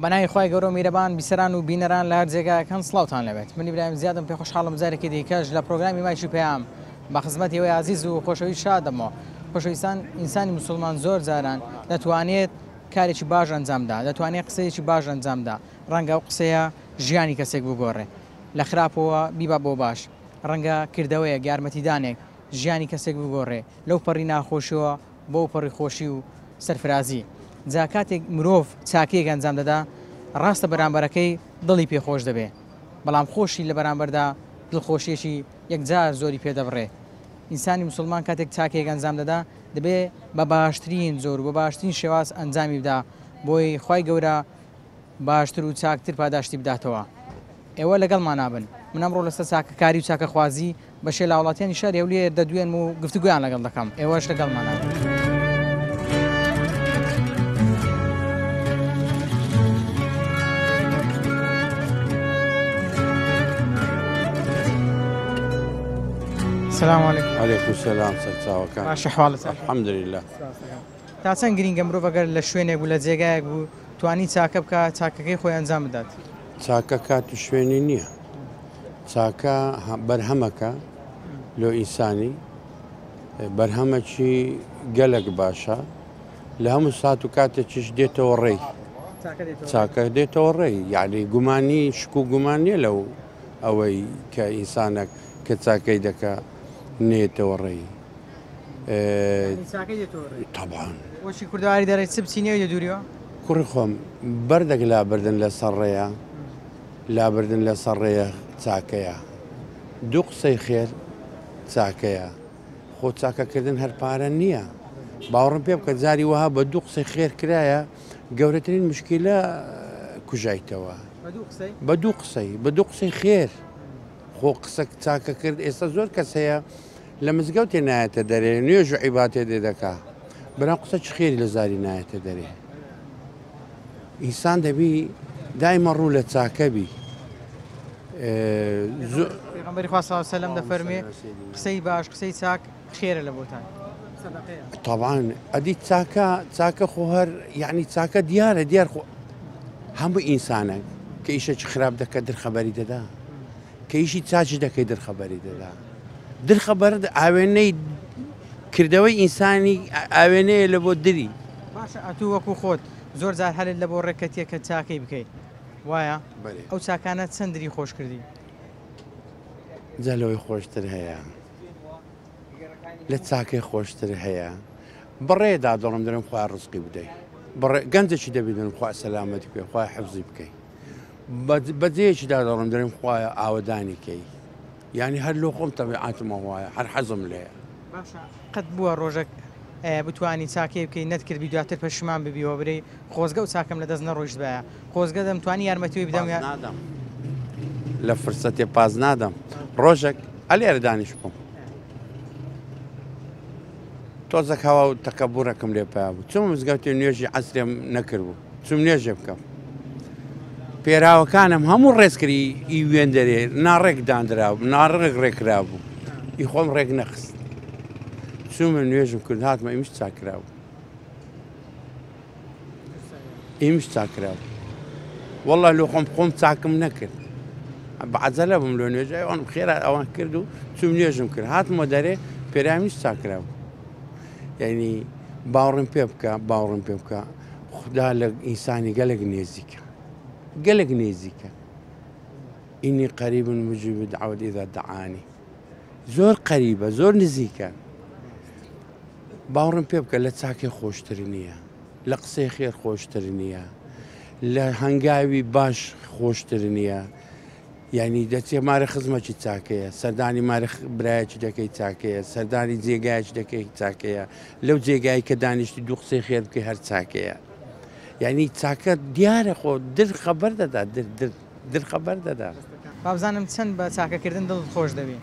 بەناوی خی گەورە و میرەبان بیسەران و بینەران لە هەر جێگایەکان سڵاوتان لەبێت منی برایم زیادم پێ خۆشحاڵم جارێکی دیکەش لە پرۆگرامی مایشی پێیام بە خزمەتی ئەوەی عزیز و خۆشەوی شادەمەوە خۆشەویستان ئینسانی مسلمان زۆر جاران دەتوانێت کارێکی باش ئەنجامدا دەتوانێت قسەیەکی باش ئەنجامدا ڕەنگە ئەو قسەیە ژیانی کەسێک بگۆڕێ لە خراپەوە بیبا بۆ باش ڕەنگە کردەوەیە یارمەتیدانێک ژیانی کەسێک بگۆڕێ لەو پەڕی ناخۆشیەوە بۆ پەڕی خۆشی و سەرفرازی جا کاتێک مرۆڤ چاکەیەک ئەنجام دەدا ڕاستە بەرامبەرەکەی دڵی پێخۆش دەبێ بەڵام خۆشی لە بەرامبەردا دڵخۆشیێکی یەکجار زۆری پێدەبڕێ ئینسانی مسلمان کاتێک چاکەیەک ئەنجام دەدا دەبێ بە باشترین زۆر بە باشترین شێواز ئەنجامی بدا بۆی خی گەورە باشتر و چاکتر پاداشتی بداتەوە ئێوە لەگەڵمان نابن من ئەمڕۆ لەسەر چاکەکاری و چاکەخوازی بە شێ لە وڵاتیانی شاری هەولێر دەدوێن و گفتوگویان لەگەڵ دەکەم ئێوەش لەگەڵمان نابن. السلام عليكم. عليكم السلام سلساوكان. ماشي حوالك. الحمد لله. تا چەند گرینگە مرۆڤ ئەگەر لە شوێنێک بوو لە جێگایەک بوو توانی چاکە بکە چاکەکەی خۆی ئەنجام بدات. چاکە کات و شوێنی نییە. چاکە بەرهەمەکە لۆ ئینسانی بەرهەمەکی گەلک باشە لە هەموو سات و کاتێکیش دێتەوە ڕێی. چاکە دێتەوە ڕێی یعنی گومانی شک و گومانیە لەو ئەوەی کە ئینسانێک کە چاکەی دەکە نێتەوە ڕێی. طبعا وەشی کوردەواری دەڕێت چ بچینەوەی لە دووریەوە؟ کوڕی خۆم بەردەك لابردن لە سەر ڕێیە لابردن لە سەر ڕێیە چاکەیە دوو قسەی خێر چاکەیە خۆ چاکەکردن هەر پارە نییە باوەڕم پێ بکە جاری وەها بە دوو قسەی خێر کرایە گەورەترین مشکلە کوژایتەوە بە دوو قسەی خێر خۆ قسە چاکە کرد ئێستا زۆر کەس هەیە لە مزگەوتێ نایەتە دەرێ نوێژ و عیباتێ دێ دەکا بەناو قسە چ خێری لە زاری نایەتە دەرێ ئینسان دەبی دایمە ڕوو لە چاکە بی پێغەمبەری خوا سەڵڵاهو عەلەیهی وسەلەم دەفەرمێ قسەی باش قسەی چاک خێرە لە بۆتان طبعاً ئەدی چاکە خۆ هەر یعنی چاکە دیار خۆ هەموو ئینسانێک کە ئیشێکی خراپ دەکە دڵخەبەری دەدا کە ئیشی چاچی دەکەی دڵخەبەری دەدا دڵخەبەر ئاوێنەی کردەوەی ئینسانی ئاوێنەیە لە بۆ دری باشە ئەتوو وەکو خۆت زۆر جار هەرت لە بۆ ڕێکەتیە کە چاکەی بکەیت وایە ئەو چاکانە چەندری خۆش کردی جەلەوەی خۆشتر هەیە لە چاکەی خۆشتر هەیە بڕێدا دەڵم دەرم خوا ڕزقی بدەیت گەنجێکی دەبیدن خوا سەلامەتی بکەی خوا حفزی بکەی بەجێیەکیدا دەڵم دەرم خوایە ئاوەدانی کەی یعنی هەر لۆ خۆم تەبیعاتمە وایە هەر حەزم لێیە قەت بووە ڕۆژێک بتوانی چاکەی بکەی نەتکردبی دواتر پەشیمان ببیەوە برەی خۆزگە و چاکەم لە دەست نەڕۆیشت بایە خۆزگە دەمتوانی یارمەتیوی بدەم نادەم لە فرسەتێ پاز نادەم ڕۆژێک ئەلێرە دانیش بووم تۆزێک هەوا و تەکەبوڕێکم لێ پیا بوو چۆن مزگەوتی نوێژی عەسرێم نەکرد بوو چوم نوێژێ بکەم پێراوەکانم هەموو ڕێزکردی ئی وێن دەرێ ناڕێک دانرا بوو ناڕێک ڕێکرا بوو ئی خۆم ڕێک نەخست چوومە نوێژم کرد هاتمە ئیمش چاکرا بوو ئیمش چاکرا بوو وەڵڵا لۆ خۆم چاکم نەکرد بەعەجەلە بووم لۆ نوێژای ئەوانم خێرا ئەوان کرد و چوم نوێژم کرد هاتمە دەرێ پێرامیش چاکرا بوو یعنی باوەڕم پێ بکە خدا لە ئینسانی گەلێک نێزیکە ئینی قەریب مجیب دعوة إذا دعانی زۆر قەریبە زۆر نزیکە باوەڕم پێ بکە لە چاکێ خۆشتر نییە لە قسەی خێر خۆشتر نییە لە هەنگاوی باش خۆشتر نییە یعنی دەچێ مارە خزمەتی چاکەیە سەردانی مارە برایەکی دەکەی چاکەیە سەردانی جێگایەکی دەکەی چاکەیە لەو جێگایی کە دانیشتی دوو قسەی خێر بکەی هەر چاکەیە یعنی چاکە دیارە خۆ دڵ خەبەر دەدا دڵ خەبەر دەدا بابزانم چەند بە چاکەکردن دڵ خۆش دەبێت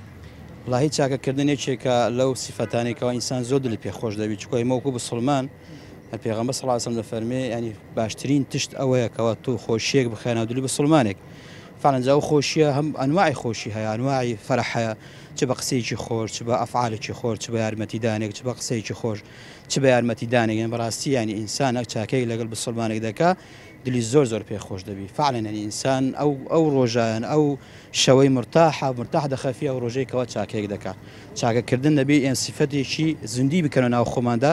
وڵاهی چاکەکردن یەکێکە لەو سیفەتانێکەوە ئینسان زۆر دڵی پێخۆش دەبێت چکۆ ئێمەوەکو بسڵمان پێغەمبەر صلی الله علیه و سلم دەفەرمێ ینی باشترین تشت ئەوەیە کەوە تو خۆشیەک بخێنە دڵی بسڵمانێک فعلا جاو خۆشیە هەم ئەنواعی خۆشی هەیە ئەنواعی فەرح هەیە چ بە قسەیەکی خۆش چ بە ئەفعالێکی خۆش چ بە یارمەتیدانێک چ بە قسەیەکی خۆش چ بە یارمەتیدانێک یان بەڕاستی ینی ئینسان چاکەی لەگەڵ بسڵمانێک دەکا دلی زۆر پێخۆش دەبی فعلەن ئینسان ئەو ڕۆژان ئەو شەوەی مرتاح دەخەفی ئەو ڕۆژەیەکەوە چاکەیەک دەکات چاکەکردن دەبێ ئێن سیفەتێکی زندی بکەن ناو خۆماندا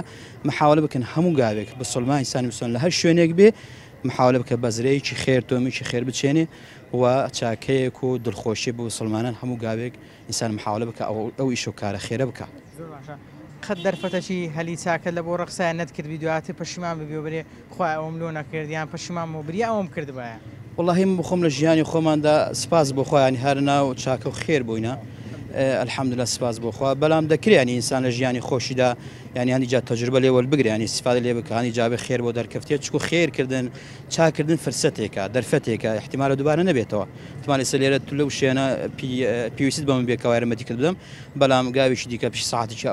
محاولە بکەن هەموو گاوێک بە سڵمان ئینسانی وسۆن لە هەر شوێنێک بێ محاولە بکە بەزرەیەکی خێر تۆمیکی خێر بچێنێ و چاکەیەک و دڵخۆشی بۆ سڵمانان هەموو گاوێک ئینسان محاولە بکە ئەو ئیش و کارە خێرە بکە قەت دەرفەتەشی هەلی چاکە لە بۆ ڕقسایان نەتکردی دواتر پەشیمان ببی بێ خخوای ئەوم لۆ نەکردیان پەشیمان و بری ئەوم کرد بە والله بخۆم لە ژیانی خۆماندا سپاس بۆ خۆیانی هەر ناو چاکە و خێر بووینە الحەمدلله سپاس بۆ خوا بەڵام دەکرێنی ئینسان لە ژیانی خۆشیدا ینی هەندی جا تەجروبە لێوەل بگرێنی سیفادە لێ بکانی جابێ خێر بۆ دەرکەفتێت چکو خێرکردن چاکردن فرسەتێکە دەرفەتێکە احتیمالە دووبارە نەبێتەوە احتیمالی سەلێرە تو لەو شوێنە پێویست بەمە بێکەوە یارمەتی کرد بدەم بەڵام گاوێکی دیکە پیش ساعتێکی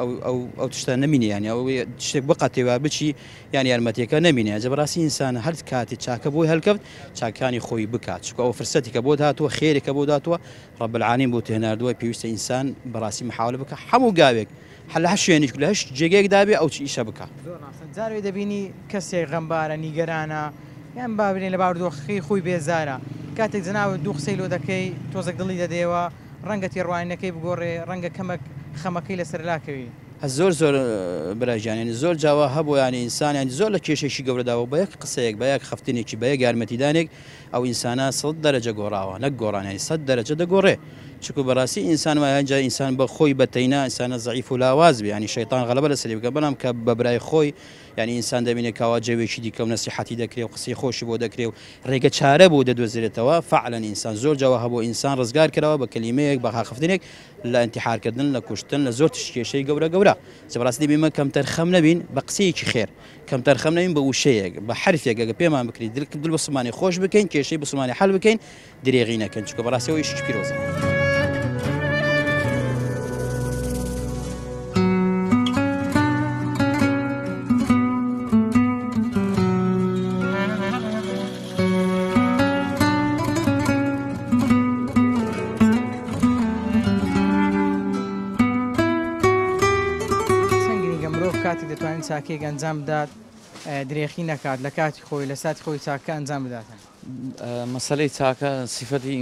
ئەو تشتە نەمینێ ینی ئەو شتێک بقەتێوە بچی یانی یارمەتێکە نەمینێ جەبڕاستی ئینسان هەر کاتی چاکە بۆی هەلکەوت چاکانی خۆی بکات چکە ئەو فرسەتێکە بۆ داتوە خێرێکە بۆ داتوە ڕەب العالمین بۆ تێناردووە پێویستە ئینسان بەڕاستی محاولە بکە هەموو گاوێک هەل هەر شوێنێک لە هەش جێگەیەک دابێ ئەو ئیشە بکە جارێ دەبینی کەسێک غەمبارە نیگەرانە یان بابرێن لە باودۆخی خۆی بێزارە کاتێک جناوە دوو قسەی لۆ دەکەی تۆزێک دڵی دەدەیەوە ڕەنگە تێڕوانینەکەی بگۆڕێ ڕەنگە کەمەک خەمەکەی لەسەر لاکەوی زۆر براژیانانی زۆر جاوا هەبوو ینی ئینسانیان زۆر لە کێشێکی گەورەداوە بە یەک قسەیەک بە یەک خەفتنێکی بە یەک یارمەتیدانێک ئەو ئینسانە 100 دەرەجە گۆڕاوە نەک گۆڕانانی 100 دەرەجە دەگۆڕێ چکو بەڕاستی ئینسان وایەنجا ئینسان بە خۆی بەتەینا ئینسانە زەعیف و لاواز بێ ینی شەیطان غەلەبە لەسەری بکە بەڵام کە بە برای خۆی ینی ئینسان دەبینێت کاوا جێوێکی دیکە و نەسیحەتی دەکرێ و قسەی خۆشی بۆ دەکرێ و ڕێگە چارە بۆ دەدۆزرێتەوە فعلەن ئینسان زۆر جاوە هەبوو ئینسان ڕزگار کراوە بە کەلیمەیەک بە خاخفتنێک لە ئینتیحارکردن لە کوشتن لە زۆر تشکێشەی گەورە سەبڕاستی بێمە کەم تەرخەم نەبین بە قسەیەکی خێر کەم تەرخەم نەبین بە وشەیەک بە حرفێک ئەگە پێمان بکری دل بسمانی خۆش بکەین کێشەی بسمانی حەل بکەین درێغی نەکەن چکە بەڕاستیەوە ئیشی پیرۆزە کاتێک دەتوانین چاکێک ئەنجام بدات درێخی نەکات لە کاتی خۆی لە ساتی خۆی چاکە ئەنجام بداتن مەسەلەی چاکە سیفەتی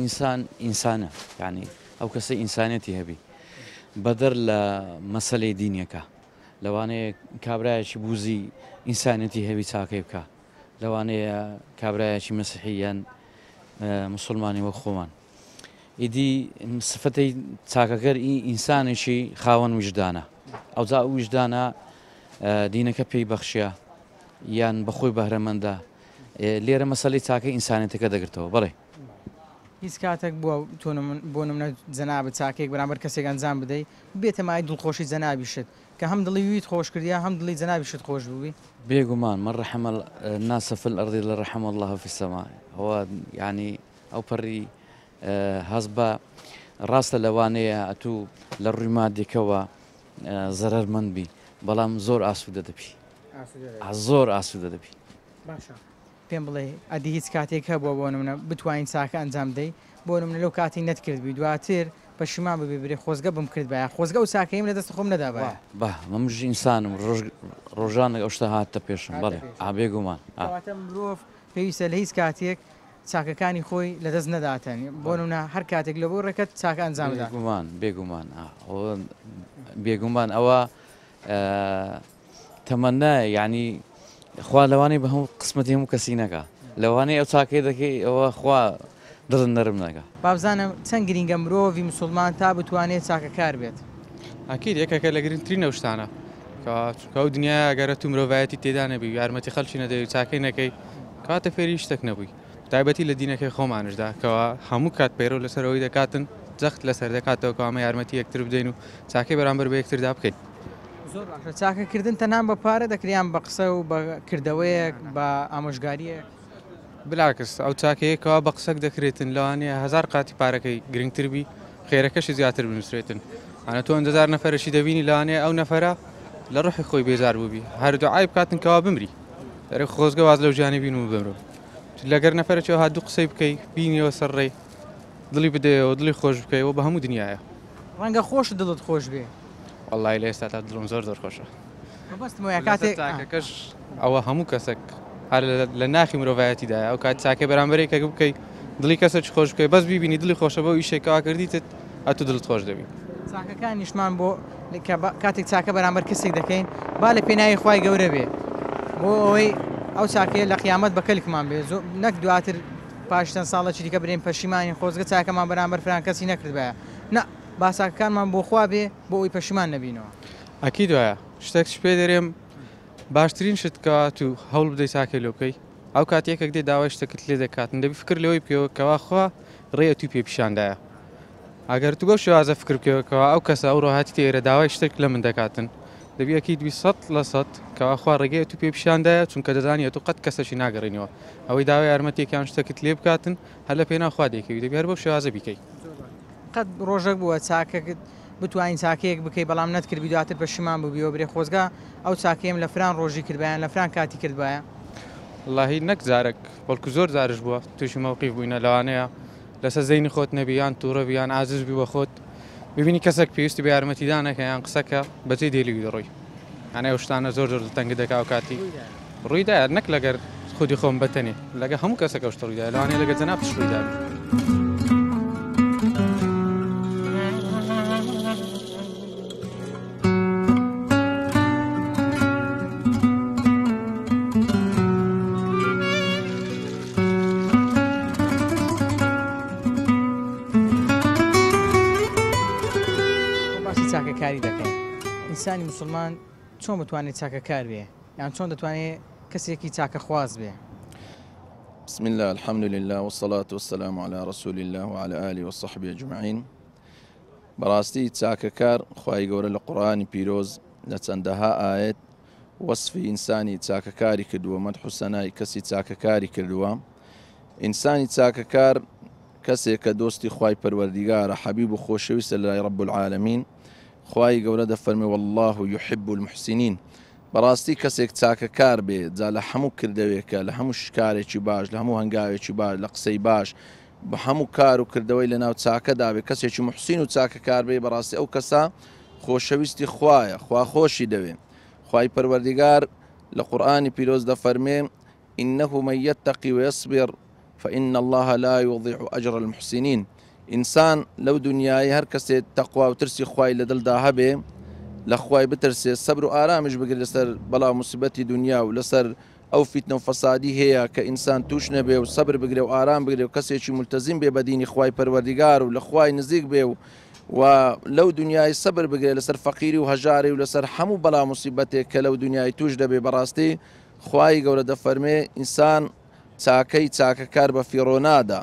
ئینسانە یعنی ئەو کەسە ئینسانەتی هەبی بەدەر لە مەسەلەی دینیەکە لەوانەیە کابرایەکی بوزی ئینسانەتی هەبی چاکەی بکە لەوانەیە کابرایەکی مەسیحیان مسلمانی وەک خۆمان ئیدی سفەتەی چاکەکەر ئینسانێکی خاوەن وجدانە ئەوجا وجدانە دینەکە پێی بەخشیە یان بەخۆی بەهرەمەندە لێرە مەسەلەی چاکە ئینسانێتەکە دەگرتەوە بڵێ هیچ کاتێک بووە بۆ نمونە جەنابەت چاکێک بەرامبەر کەسێک ئەنجام بدەیت بێتە مای دڵخۆشی جەنابیشت کە هەم دڵی ویت خۆش کردیا هەم دڵی جەنابیشت خۆش بووی بێگومان من رحم الناس في الأرض لرحم الله في السماء هو يعني ئەو پەڕی هەز بە ڕاستە لەوانەیە ئەتوو لە ڕووی مادێکەوە زەرەرمەند بی بەڵام زۆر ئاسوودە دەبی زۆر ئاسوودە دەبی باشە پێم بڵێ ئەدی هیچ کاتێک هەبووە بۆ نمونە بتوانین چاکە ئەنجام دەی بۆ نمونە لەو کاتی نەتکردبی دواتر پەشیمان ببێ برێ خۆزگە بم کرد بە خۆزگە و چاکەیم لە دەست خۆم نەدابە بە مەمژ ئینسانم ڕۆژانێک ئەو شتە هاتە پێشم بڵێ ئابێگومان مرۆڤ پێویستە لە هیچ کاتێک چاکەکانی خۆی لەدەست نەداتەن بۆ نمونە هەر کاتێک لە بۆ ڕێکەت چاکە ئەنجام بدات بێگومان ئەوە تەمەنا یعنی خوا لەوانەیە بە هەموو قسمەتی هەموو کەسی نەکە لەوانەیە ئەو چاکەی دەکەی ئەوە خوا دڵ نەرم نەکە بابزانم چەند گرینگە مرۆڤی مسلمان تا بتوانێت چاکەکار بێت ئاکید یەکێکە لە گرنگترینە شتانە کە ئەو دنیا ئەگەرە تو مرۆڤایەتی تێدا نەبی یارمەتی خەڵکی نەدەوی چاکەی نەکەی کاتە فێری شتێک نەبووی تایبەتی لە دینەکەی خۆمانشدا کەەوە هەموو کات پەیرۆ لەسەرەوەی دەکاتن جەخت لەسەر دەکاتەوە کامە یارمەتی یەکتر بدەین و چاکەی بەرامبەر بە یەکتردا بکەین زۆر باشە چاکەکردن تەنان بە پارە دەکریان بە قسە و بە کردەوەیەک بە ئامۆژگاریەک بلاکەس ئەو چاکەیەکەوە بە قسەک دەکرێتن لەوانەیە هزار قاتی پارەکەی گرنگتر بی خێرەکەشی زیاتر بنووسێتن ئەنە تۆ 1,000 نەفەرشی دەبینی لەوانەیە ئەو نەفەرە لە ڕوحی خۆی بێزار بووبی هەردوعای بکاتن کەوا بمری دەرێ خۆزگە واز لەو ژیانی بین و بمرۆ لەگەر نەفەرەوە هات دوو قسەی بکەی بینیەوە سەرڕێ دڵی بدەیەوە دڵی خۆش بکەیەوە بە هەموو دنیاە ڕەنگە خۆش دڵت خۆش بێ وەڵای لە ئێستا تا دڵم زۆر خۆشە بەستمەوە کاتێک کاکەکەش ئەوە هەموو کەسێک لە ناخی مرۆڤایەتیدایە ئەو کات چاکە بەرامبەرێک کە بکەی دڵی کەسە خۆش بکەی بەس بیبینی دڵی خۆشە بۆ ئیشێکەوە کردیتت ئەتو دڵت خۆش دەبی. چاکەکانیشمان بۆ کاتێک چاکە بەرامبەر کەسێک دەکەین با لە پێناوی خوای گەورە بێ بۆ ئەوەی ئەو چاکەیە لە قیامەت بە کەلکمان بێ نەک دواتر پاشتن ساڵە چریکە برین پەشیمانی خۆزگە چاکەمان بەرامبەر فران کەسی نەکرد بە نە باساکەکانمان بۆ خوا بێ بۆ ئەوی پەشیمان نەبینەوە. ئەکی دوایە شتێکش پێ دەرێم باشترین شتکەوات و هەوڵ بدەی چاکە لێ بکەی ئەو کاتێکێک دێ داوای شتێکت لێ دەکاتن دەبی فکر لەوەی بکەوە کەوا خوا ڕێە توی پێ پیشاندایە ئەگەر تو بەو شێوازە فکر بکەوەکەوە ئەو کەسە ئەو ڕۆهاتی تێرە داوای شتێک لە من دەکاتن دەبی ئەکی 200% کەوا خوا ڕێگەیە تو پێ پیشاندایە چونکە دەزانێت تو قەت کەسەشی ناگەڕێنەوە ئەوەی داوای یارمەتێکیان شتێکت لێ بکاتن هەر لە پێنا خوا دەیکەوی دەبی هەر بەو شێوازە بیکەی. قەت ڕۆژێک بووە چاکەکەت بتوانین چاکەیەک بکەی بەڵام نەتکردبی دواتر پەشیمان ببیەوە برێ خۆزگا ئەو چاکەیەم لە فران ڕۆژی کردبیان لە فران کاتی کردبایە. واللهی نەک جارێک بەڵکو زۆر جارش بووە تووشی مەوقیف بووینە لەوانەیە لەسەر زەینی خۆت نەبییان تووڕە بیان ئازش بی بە خۆت ببینی کەسێک پێویستی بە یارمەتیدانەکە یان قسەکە بەجێ دێلی دەڕۆی ئەنە شتانە زۆر زۆر تەنگ دەکا و کاتی ڕوویدایە نەک لەگەر خودی خۆم بەتەنێ لەگە هەموو کەسەکە شتە ڕوویدا لەوانەیە لەگە جەناب ڕوویدا. چاکەکاری دەکەین ئینسانی مسلمان چۆن بتوانێت چاکەکار بێ یان چۆن دەتوانێت کەسێکی چاکە خواز بێ. بسم الله الحمد لله والصلاة والسلام على رسول الله وعلى آله وصحبه أجمعين. براستي چاکەکار خوای گەورە لە قورئانی پیرۆز لە چەندەها ئاەت وەصفی ئینسانی چاکەکاری کردووە مەدح و سەنای کەسی چاکەکاری کردووە. ئینسانی چاکەکار کەسێک کە دۆستی خوای پەروەردیگارە حەبیب و خۆشەویستە لای رب العالمین خوای گەورە دەفەرمێ والله يحب المحسنين. بەڕاستی کەسێک چاکەکار بێ جا لە هەموو کردەوێکە لە هەموو شکارێکی باش لە هەموو هەنگاوێکی باش لە قسەی باش بە هەموو کار و کردەوەی لە ناو چاکەدا بێ کەسێکی محسین و چاکەکار بێ بەڕاستی ئەو کەسە خۆشەویستی خوایە خوا خۆشی دەوێ. خوای پەروەردیگار لە قورئانی پیرۆز دەفەرمێ إنه من يتقي ويصبر فإن الله لا يضيع أجر المحسنين. ئینسان لەو دنیای هەر کەسێک تەقوا و ترسی خوای لە دڵدا هەبێ لە خوای بترسێ سەبر و ئارامش بگرێت لەسەر بەڵاو موسیبەتی دنیا و لەسەر ئەو فیتنە و فەسادی هەیە کە ئینسان توش نەبێ و سەبر بگرێ و ئارام بگرێ و کەسێکی مولتەزیم بێ بە دینی خوای پەروەردیگار و لە خوای نزیک بێ و لەو دنیای سەبر بگرێت لەسەر فەقیری و هەژاری و لەسەر هەموو بەڵاو موسیبەتێک کە لەو دنیای توش دەبێ بەڕاستی خوای گەورە دەفەرمێ ئینسان چاکەی چاکەکار بە فیڕۆ نادا.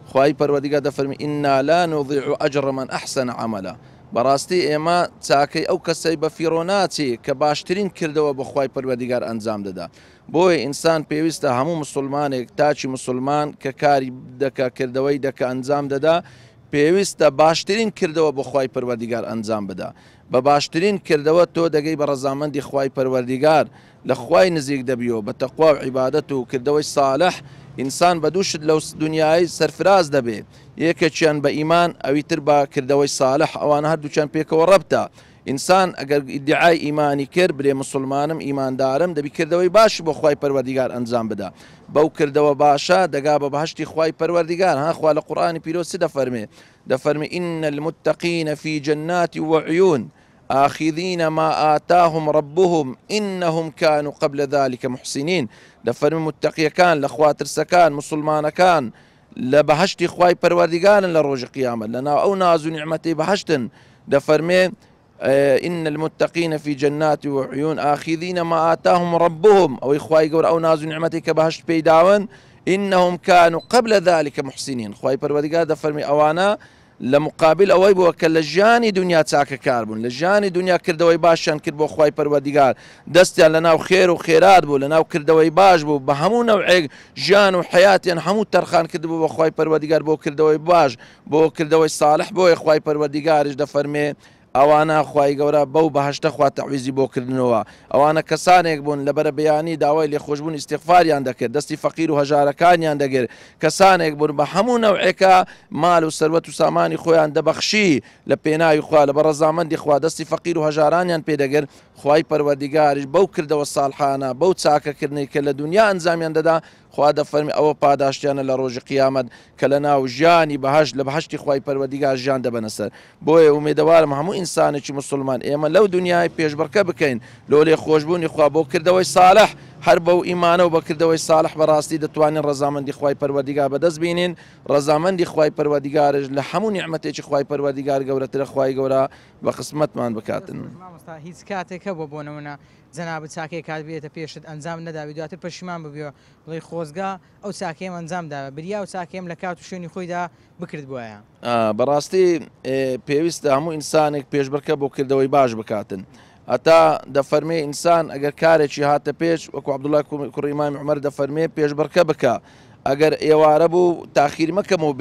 خوای پەروەردیگار دەفەرمێ إنا لا نضيع أجر من أحسن عملا. بەڕاستی ئێمە چاکەی ئەو کەسەی بە فیڕۆ ناچێ کە باشترین کردەوە بە خوای پەروەردیگار ئەنجام دەدا. بۆیە ئینسان پێویستە هەموو مسلمانێک تاچی مسلمان کە کاری دەکا کردەوەی دەکە ئەنجام دەدا پێویستە باشترین کردەوە بە خوای پەروەردیگار ئەنجام بدا. بە باشترین کردەوە تۆ دەگەی بە ڕەزامەندی خوای پەروەردیگار لە خوای نزیک دەبیەوە بە تەقوا و عیبادەت و کردەوەی ساڵح ئینسان بە دووشت لەو دنیای سەرفراز دەبێ. یەکێکیان بە ئیمان ئەوی تر بە کردەوەی ساڵح ئەوانە هەردووچیان پێکەوە ڕەبتە. ئینسان ئەگەر ئیدعای ئیمانی کرد برێ مسلمانم ئیماندارم دەبی کردەوەی باشی بۆ خوای پەروەردیگار ئەنجام بدا. بەو کردەوە باشە دەگا بە بەهشتی خوای پەروەردیگار. هاخوا لە قورئانی پیرۆز چ دەفەرمێ إن المتقين في جنات وعيون آخذين ما آتاهم ربهم إنهم كانوا قبل ذلك محسنين. دەفەرمێ متقیەکان لە خوا ترسەکان مسلمانەکان لە بەهشتی خوای پەروەردیگارن لە ڕۆژی قیامەت لەناو ئەو ناز و نیعمەتەی بەهشتن. دەفەرمێ إن المتقين في جنات وعيون آخذين ما آتاهم ربهم ئەوەی خوای گەورە ئەو ناز و نیعمەتەی کە بەهشت پێداون إنهم كانوا قبل ذلك محسنين. خوای پەروەردیگار دەفەرمێ ئەوانە لە مقابل ئەوەی بووە کە لە ژیانی دنیا چاکەکار بوون لە ژیانی دنیا کردەوەی باشیان کرد بۆ خوای پەروەردیگار دەستیان لە ناو خێر و خێرات بوو لە ناو کردەوەی باش بوو بە هەموو نەوعێک ژیان و حیاتیان هەموو تەرخان کردبوو بۆ خوای پەروەردیگار بۆ کردەوەی باش بۆ کردەوەی ساڵح بۆیە خوای پەروەردیگاریش دەفەرمێ ئەوانە خوای گەورە بەو بەهەشتە خوا تەعویزی بۆکردنەوە ئەوانە کەسانێک بوون لەبەرە بەیانی داوای لێخۆشبوون ئیستیغفاریان دەکرد دەستی فەقیر و هەژارەکانیان دەگرت کەسانێک بوون بە هەموو نەوعێکە مال و سەروەت و سامانی خۆیان دەبەخشی لە پێناوی خوا لە بە ڕەزامەندی خوا دەستی فەقیر و هەژارانیان پێدەگرت خوای پەروەردیگاریش بەو کردەوە ساڵحانە بەو چاکەکردنەی کە لە دنیا ئەنجامیان دەدا خوا دەفەرمی ئەوە پاداشتیانە لە ڕۆژی قیامەت کە لە ناو ژیانی بەهەشت لە بەهەشتی خوای پەروەردیگار ژیان دەبەنە سەر بۆیە ئومێدەوارم هەموو ئینسانێکی مسلمان ئێمە لەو دنیای پێشبڕکە بکەین لۆ لێخۆشبوونی خوا بۆ کردەوەی ساڵح هەر بەو ئیمانە و بەکردەوەی ساڵح بەڕاستی دەتوانین ڕەزامەندی خوای پەروەردیگار بەدەست بینین ڕەزامەندی خوای پەروەردیگارش لە هەموو نیعمەتێکی خوای پەروەردیگار گەورەترە خوای گەورە بە قسمەتمان بکاتن هیچ کاتێکە بۆ نمونە جەنابەت چاکەی کات بێتە پێشت ئەنجام نەداوی دواتر پەشیمان ببیەوە بڵێ خۆزگا ئەو چاکەیەم ئەنجام داوە بریا و چاکەم لە کات و شوێنی خۆیدا بکرد بووە بەڕاستی پێویستە هەموو ئینسانێک پێشبڕکە بۆ کردەوەی باش بکاتن هەتا دەفەرمێ ئینسان ئەگەر کارێکی هاتە پێش وەکو عەبدوڵڵای کوڕی ئیمامی عومەر دەفەرمێ پێشبڕکە بکە ئەگەر ئێوارە بوو تاخیر مەکەمەوە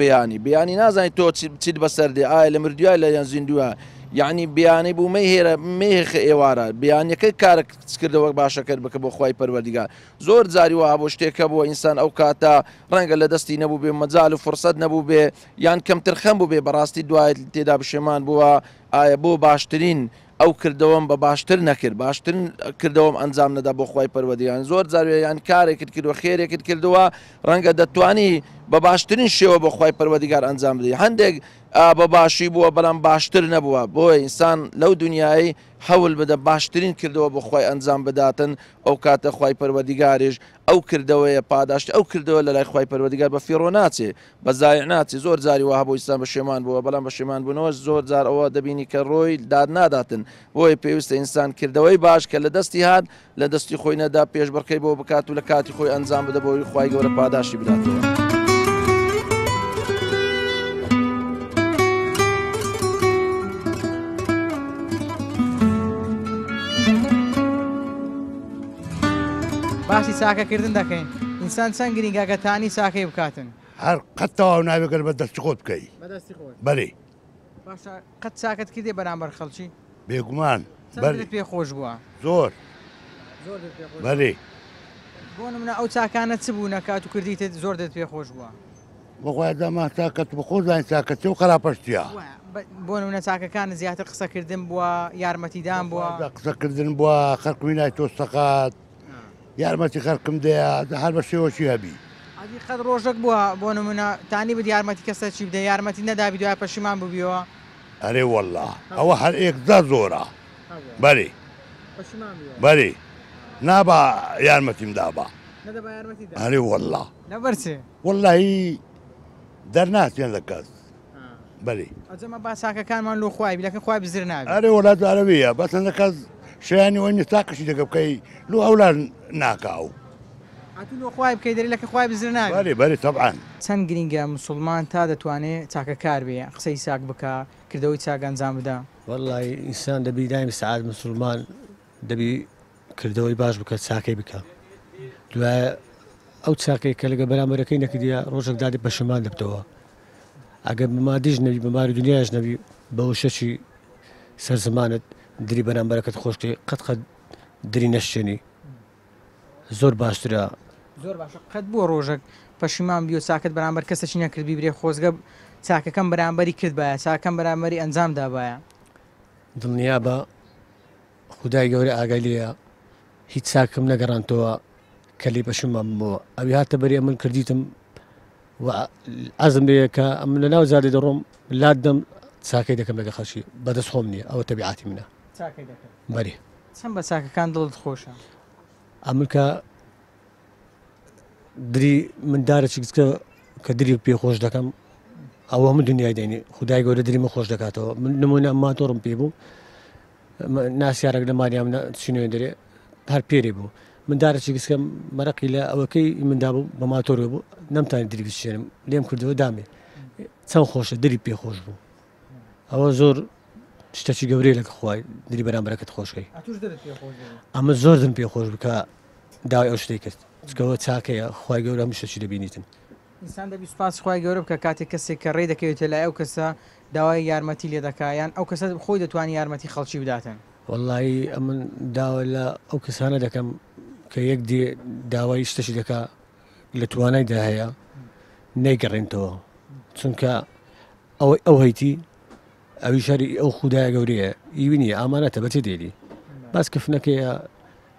بەیانی نازانیت تۆ چیت بەسەردێ ئایا لە مردووە لە یان زیندووە یعنی بیانی بوو مەهێرە مێخ ئێوارە بیانەکەی کارێک کردەوە باشەکرد بکە بۆ خوای پەروەردیگار زۆر جاری وها بۆ شتێکە بۆ ئینسان ئەو کاتە ڕەنگە لە دەستی نەبوو بێ مەجال و فرسەت نەبوو بێ یان کەمتر خەم بوو بێ بەڕاستی دوای تێدا پشێمان بووە ئایا بۆ باشترین ئەو کردەوەم بە باشتر نەکرد باشترین کردەوەم ئەنجام نەدا بۆ خوای پەروەردیگار زۆر جاروێیان کارێکت کردووە خێرێکت کردووە ڕەنگە دەتوانی بە باشترین شێوە بۆ خوای پەروەردیگار ئەنجام بدەی هەندێک بە باشی بووە بەڵام باشتر نەبووە بۆی ئینسان لەو دنیای هەوڵ بدە باشترین کردەوە بۆ خوای ئەنجام بداتن ئەو کاتە خوای پەروەردیگاریش ئەو کردەوەیە پاداشت ئەو کردەوە لە لای خوای پەروەردیگار بە فیڕۆ ناچێ بە زایع ناچێ زۆر جاری وها بۆ ئینسان پەشیمان بووە بەڵام پەشیمان بوونەوە زۆر جار ئەوە دەبینی کە ڕۆی داد ناداتن بۆی پێویستە ئینسان کردەوەی باش کە لە دەستی هات لە دەستی خۆی نەدا پێشبڕکەی بۆ بکات و لە کاتی خۆی ئەنجام بدە بۆی خوای گەورە پاداشی بداتەوە باسی چاکەکردن دەکەین ئینسان چەند گرنگاکەتانی چاکەی بکاتن هەر قەتەوە ناوێگەر بە دەستی خۆت بکەی بەدەستی خۆت بەێ باشە قەت چاکەت کردێ بەرامبەر خەڵکی بێگومان پێ خۆش بووە زۆر بەێ بۆ نمونە ئەو چاکانە چ بوو نەکات و کردیتت زۆر دەت پێ خۆش بووە بەخوای داما تاکەت بە خۆزان چاکەتی و خراپەشتیا بۆ نمونە چاکەکان زیاتر قسەکردن بووە یارمەتیدان بووە قسەکردن بووە خەرکوی نای تۆستەقات یارمەتی خەرکم دەیە هەر بە شێوەشی هەبی قەت ڕۆژێک بووە بۆ نمونە تانی بد یارمەتی کەسە چی بدە یارمەتی نەدابی دوای پەشیمان ببیەوە ئەرێ وەڵڵا ئەوە هەر ئێکدا زۆرە بەێ بەێ نابا یارمەتیم دابا ئەرێ وەڵڵا لەبەرچێ وەڵڵی دەرناتێن لە کەس بەێ ئەجەمە با چاکەکانمان لۆ خوای بیلەکە خوای بزر نابێت ئەرێ وڵات عەرەبیە بەسەندە کەس شایانی وەنی تاقشی دەکە بکەی لۆ ئەولان ناکاو لۆ خوای بکەی دەری لەکە خوای بزر نابێت بەێ تەبعاان چەند گرینگە مسلمان تا دەتوانێت چاکەکار بێ قسەی چاک بکە کردەوەی چاک ئەنجام بدە وەڵی ئینسان دەبی دایم سعات مسلمان دەبی کردەوەی باش بکە چاکەی بکە دوایە ئەو چاکەی کە لەگە بەرامبەرەکەی نەکردە ڕۆژێک دادی پەشیمان دەبتەوە ئەگەر بمادیش نەبی بەماری دنیاش نەبی بەو شەچی سەر زمانت دری بەرامبەرەکەت خۆشتی قەت دری نەشتێنی زۆر باشترە زۆر باشە قەت بووە ڕۆژێک پەشیمان بیۆ چاکت بەرامبەر کەسەی نەکردبی برێ خۆزگە چاکەکەم بەرامبەری کرد باە چاکەم بەرامبەری ئەنجام دابایە دڵنیا بە خودای گەورە ئاگای لێە هیچ چاکم نەگەڕانتەوە کە لێ پەشیمان بووە ئەوی هاتە بەری من کردیتم ئەزم لێ کە ئەم لە ناو زادی دەڕۆم لات دەم چاکەی دەکەم لەگە خەڵکی بەدەست خۆم نییە ئەوە تەبیعاتی منە بەێ چەند بە چاکەکان دڵت خۆشە ئەمریکا دری مندارێکی گچکە کە دری پێخۆش دەکەم ئەوە هەموو دنیای دەینی خودای گەورە دریمە خۆش دەکاتەوە من نمونە ماتۆڕم پێ بوو ناسیارێک لە ماریام چینوێ دەرێ هەر پێرێ بوو مندارێکی گچکە مەرەقی لە ئەوەکەی مندا بوو بە ماتۆرە بوو نەمتانی دری بشێنم لێم کردەوە دامێ چەند خۆشە دری پێخۆش بوو ئەوە زۆر شتێکی گەورەی لەکە خوای دری بەرامبەرەکەت خۆشکەی ئەمە زۆر دم پێخۆش بکە داوای ئەو شتێک کرد چکەوە چاکەیە خوای گەورە هەموو شتێکی دەبینیتن ئینسان دەبی سوپاس خۆی گەورە بکە کاتێک کەسێک کە ڕێ دەکەوێتە لای ئەو کەسە داوای یارمەتی لێ دەکایان ئەو کەسە خۆی دەتوانانی یارمەتی خەڵکی بداتن. واللهی ئەمن داوا لە ئەو کەسانە دەکەم کە یەک داوای شتەشی دەکا لە توانایدا هەیە نەیگەڕێنتەوە چونکە ئەو هەیتی ئەوی شاری ئەو خوددای گەورەیە ئیبینی ئامانەتە بەچێ دێری باس کەفنەکەیە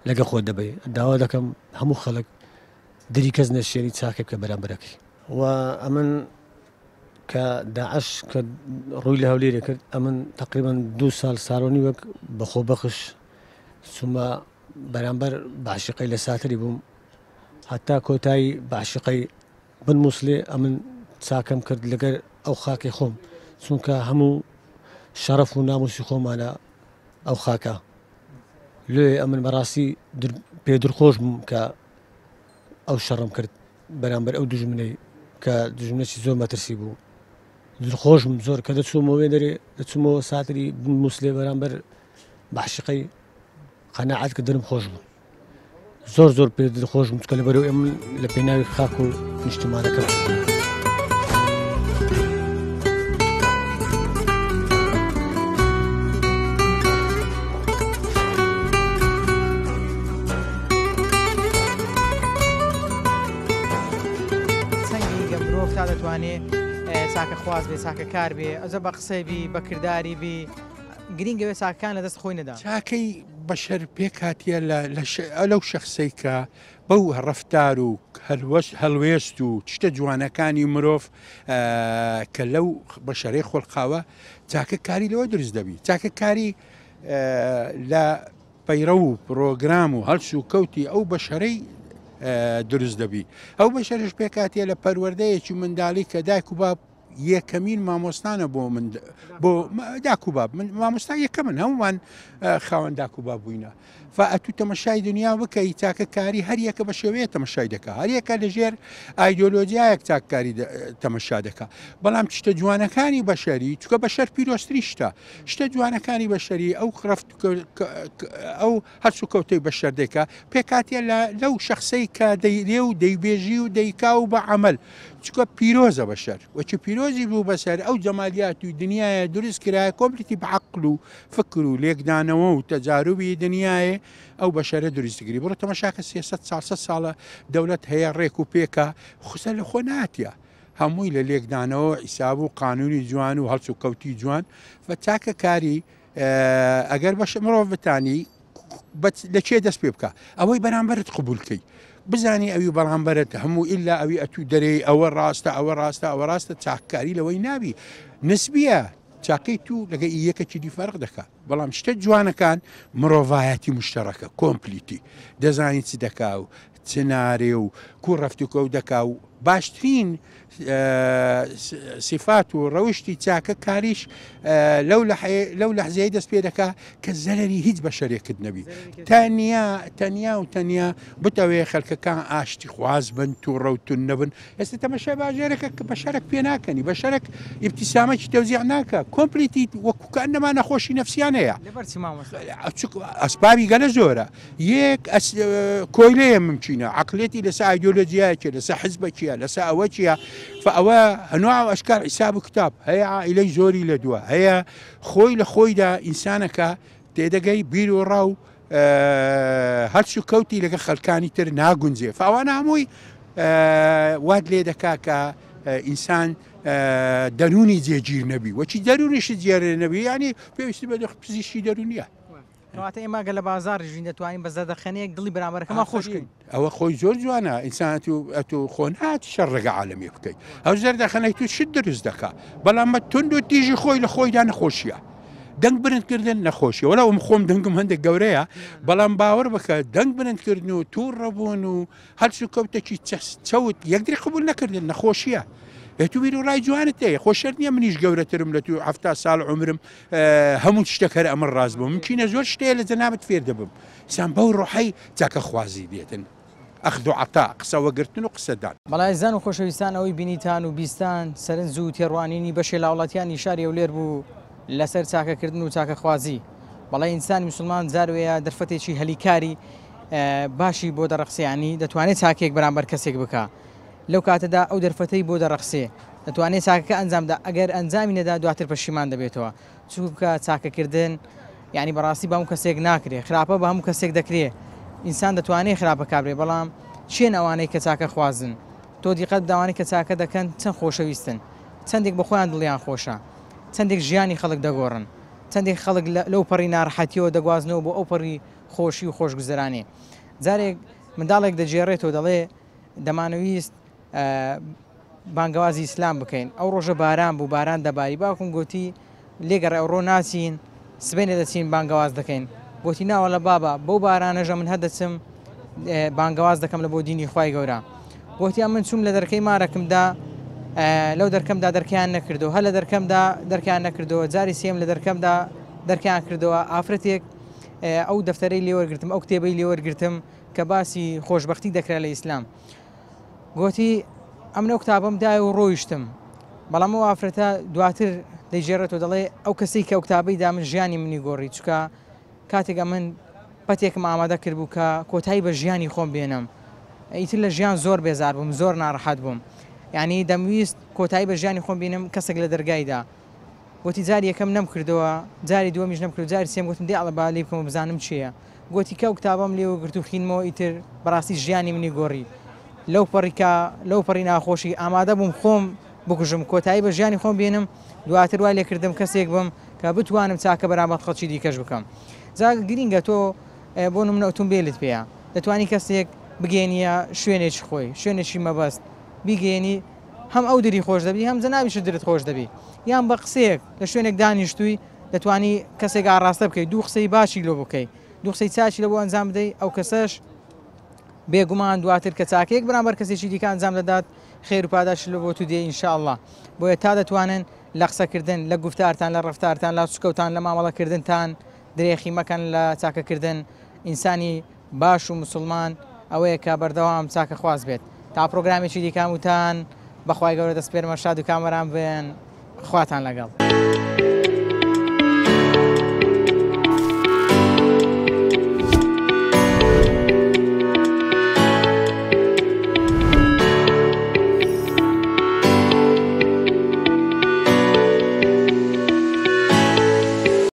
لەگە خۆت دەبێ داوا دەکەم هەموو خەڵک دری کەس نەشێنی چاکە بکە بەرامبەرەکەی و ئەمن کە داعش کە ڕووی لە هەولێرە کرد ئەمن تقریبان 2 ساڵ ساڵۆنی وەک بەخۆ بەخش چوومە بەرامبەر باشقەی لە ساتری بووم هەتا کۆتایی باشقەی بن مووسڵێ ئەمن چاکەم کرد لەگەر ئەو خاکی خۆم چونکە هەموو شەرەف و ناموسی خۆمانە ئەو خاکە لێ ئەمن بەڕاستی پێ درخۆش بووم کە ئەو شەڕم کرد بەرامبەر ئەو دوژمنەی کە دوژمنەی زۆر مەترسی بوو درخۆشم زۆر کە دەچوومەوە دەرێ دەچوومەوە ساتری بن مووسڵێ بەرامبەر باشقەی قەناعەت کە دڵم خۆش بوو زۆر پێ دڵخۆش بووم چکە لەبەرەوە ئێمە لە پێناوی خاک و نیشتمانەکە دەتوانێت چاکە خواز بێ چاکە کار بێ ئەزە بە قسەی بی بە کردداری بی گرنگەوێ چاکان لە دەست خۆی نەدا چاکەی بەشەر پێک هاتیە لەو شخصەی کە بەو ڕەفتار و هەڵوێست و شتە جوانەکانی مرۆڤ کە لەو بەشەرەی خۆڵقاوە چاکە کاری لەوە دروست دەبی چاکە کاری لە پەیرە و پرۆگرام و هەڵس و کەوتی ئەو بەشەرەی دروست دەبی ئەو بەشەرش پێکاتیە لە پەروەردەیەکی منداڵی کە دایک و باب یەکەمین مامۆستانە بۆ داک و باب مامۆستا یەکە من هەمومان خاوەن داک و باب بووینە فەتو تەمەشای دنیا بکەی چاکە کاری هەر یەکە بە شێوەیە تەمەشای دەکا هەر یەکە لەژێر ئایدۆلۆجیایەک چاککاری تەمەشا دەکا بەڵام شتە جوانەکانی بەشەری چکە بەشەر پیرۆستری شتە جوانەکانی بەشەری ئەو خرافت ئەو هەرچ و کەوتەی بەشەر دەکا پێکاتیە لەو شخصەی کە دەیرێ و دەیبێژی و دەیکا و بە عمل چکە پیرۆزە بەشەر وەچی پیرۆزی بوو بەسەر ئەو جەمالیات و دنیاە دروست کرایە کۆمپلیتی بەعقل و فکر و لێکدانەوە و تەجاروبی دنیاە ئەو بەشەرە دروستگیری بڕۆ تەماشاکە 300 ساڵە دەوڵەت هەیە ڕێک و پێکە خسە لە خۆ ناتە هەمووی لە لێکدانەوە ئیساب و قانونی جوان و هەڵس و کەوتی جوان بە چاکە کاری ئەگەر بەش مرۆڤ بتانی لەکێ دەست پێ بکە ئەوەی بەرامبەرت قبولکەی بزانی ئەوی بەڵامبەرت هەموو ئللا ئەوی ئەتو دەرەی ئەوە ڕاستە چاککاری لەوەی نابی نسبیە چاکەی تو لەگە یەکەکی دی فەرق دەکات بەڵام شتە جوانەکان مرۆڤایەتی مشتەڕەکە کۆمپلیتی دەزانی چ دەکا و چ نارێ و کوڕ ڕەفت و کەوت دەکا و باشترین صفات و ڕەوشتی چاکە کاریش لەو لەحزەیە دەست پێ دەکا کە زەرری هیچ بە شەرێکت نەبی تەنیا بتەوێ خەلکەکان ئاشتی خواز بن تو ڕەوتون نەبن ئێستا تەمەشای باژێرەکە بە شەرێک پێ ناکەنی بە شەرێک ئیبتیسامەکی تەوزیع ناکە کۆمپلیتی وەکوکە ئەنەما نەخۆشی نەفسیانەیە ئەسبابی گەلە زۆرە یەک کۆیلەیە ممچینە عقلێتی لەسە ئایدۆلۆجیایەکە لەسە حزبەکیە لەسە ئەوە چیە فەوە هەنوع و ئەشکار حیساب و کتاب هەیە عائیلەی زۆری لە دووە هەیە خۆی لە خۆیدا ئینسانەکە تێدەگەی بیر و ڕاو هەرچ و کەوتی لەگە خەڵکانی تر ناگونجێ فەوانە هەمووی وات لێ دەکا کە ئینسان دەرونی جێگیر نەبی وەچی دەرونیشی جێرە نەبی ینی پێویستی بە پزیشکی دەرونیە کەواتە ئێمە گە لە بازار ژین دەتوانین بە زەردەخەنەیەک دڵی بەرامبەرەکەمان خۆشکەین ئەوە خۆی زۆر جوانە ئینسانەت و خۆ نهاتی شەڕێگە عالەمی بکەیت ئەو زەردەخەنەی تو شت دروست دەکا بەڵام بە تند و تیژی خۆی لە خۆیدا نەخۆشیە دەنگ برندکردن نەخۆشیە وەڵا ئەم خۆم دەنگم هەندێک گەورەیە بەڵام باوەڕ بکە دەنگ برندکردن و توور ڕەبوون و هەرچ و کەوتێکی چەوت یەکدری قبول نەکردن نەخۆشیە تو بیر و ڕای جوانت هەیە خۆشەر نییە منیش گەورەترم لە تو 7 ساڵ عمرم هەموو شتەکەر ئەمە ڕاست بووم ممکنە زۆر شتەیە لە جەنابەت فێر دەبم سان بەو ڕۆحەی چاکە خوازی دێتن ئەخذ و عەتا قسەوەگرتن و قسەدان بەڵای زان و خۆشەویستان ئەوەی بینیتان و بیستان سەرنج و تێڕوانینی بەشێ لە وڵاتیانی شاری ئەولێر بوو لەسەر چاکەکردن و چاکەخوازی بەڵای ئینسانی موسڵمان زاروەیە دەرفەتێکی هەلیکاری باشی بۆ دەرەقسیانی دەتوانێت چاکێک بەرامبەر کەسێک بکە لەو کاتەدا ئەو دەرفەتەی بۆ دەڕەخسێ دەتوانێت چاکەکە ئەنجامدا ئەگەر ئەنجامی نەدا دواتر پەشیمان دەبێتەوە چونکە چاکەکردن یعنی بەڕاستی بە هەموو کەسێک ناکرێت خراپە بە هەموو کەسێک دەکرێت ئینسان دەتوانێت خراپە کابرێ بەڵام چێن ئەوانەی کە چاکە خوازن تۆ دیقەت داوانەی کە چاکە دەکەن چەند خۆشەویستن چەندێک بە خۆیان دڵیان خۆشە چەندێک ژیانی خەڵک دەگۆڕن چەندێک خەڵک لەو پەڕی ناڕەحەتیەوە دەگوازنەوە بۆ ئەو پەڕی خۆشی و خۆشگوزەرانی جارێک منداڵێک دەجێڕێتەوە دەڵێ دەمانەویست بانگەوازی ئیسلام بکەین ئەو ڕۆژە باران بوو باران دەباری باوکم گوتی لێگەڕ ئەوڕۆ ناچین سبێنێ دەچین بانگەواز دەکەین گوتی ناوە لە بابە بەو بارانەژە من هەدەچم بانگەواز دەکەم لە بۆ دینی خوای گەورە گوتیان من چوم لە دەرکەی مارەکەمدا لەو دەرکەمدا دەرکیان نەکردو هە لە دەرکەمدا دەرکیان نەکردەوە جاری سێم لە دەرکەمدا دەرکیان کردەوە ئافرەتێک ئەو دەفتەرەی لێوەرگرتم ئەو کتێبەی لێوەرگرتم کە باسی خۆشببختی دەکرا لە ئیسلام گوتی ئەم نەو کتابم دای و ڕۆیشتم بەڵام ئەو ئافرەتە دواتر دەیژێڕێتەوە دەڵێ ئەو کەسەی کە ئەو کتابەی دا من ژیانی منی گۆڕی چکە کاتێکە من پەتێکم ئامادە کرد بوو کە کۆتایی بە ژیانی خۆم بێنم ئیتر لە ژیان زۆر بێزار بووم زۆر ناڕەحەت بووم یعنی دەمویست کۆتایی بە ژیانی خۆم بینم کەسێک لە دەرگایدا گوتی جاری یەکەم نەم کردەوە جاری دووەمیش نەمکرد جاری سێم گوتم دێ ئەڵە با لێ بکەم بزانم چییە گوتی کە ئەو کتابم لێوە گرت و خینمەوە ئیتر بەڕاستی ژیانی منی گۆڕی لەو پەڕی ناخۆشی ئامادە بووم خۆم بکوژم کۆتایی بە ژیانی خۆم بینم دواتر وای لێکردم کەسێک بم کە بتوانم چاکە بەرامبەر خەڵکی دیکەش بکەم جا گرینگە تۆ بۆ نمونە ئۆتۆمبیلت پێەیە دەتوانی کەسێک بگەێنیە شوێنێکی خۆی شوێنێکی مەبەست بیگەێنی هەم ئەو دری خۆش دەبی هەم جەناویش درت خۆش دەبی یان بە قسەیەک لە شوێنێک دانیشتووی دەتوانی کەسێک ئاڕاستە بکەیت دوو قسەی باشی لۆ بکەیت دوو قسەی چاچی لە بۆ ئەنجام بدەیت ئەو کەسەش بێگومان دواتر کە چاکەیەک بەرامبەر کەسێکی دیکە ئەنجام دەدات خێر و پاداش لە بۆ تو دێ ئینشاءالله بۆیە تا دەتوانن لە قسەکردن لە گفتارتان لە ڕفتارتان لە سوکەوتان لە مامەڵەکردنتان درێخی مەکەن لە چاکەکردن ئینسانی باش و مسلمان ئەوەیە کە بەردەوام چاکە خواز بێت تا پرۆگرامێکی دیکەم وتان بەخوای گەورە دەسپێرمە شاد و کامەران بێن خواتان لەگەڵ.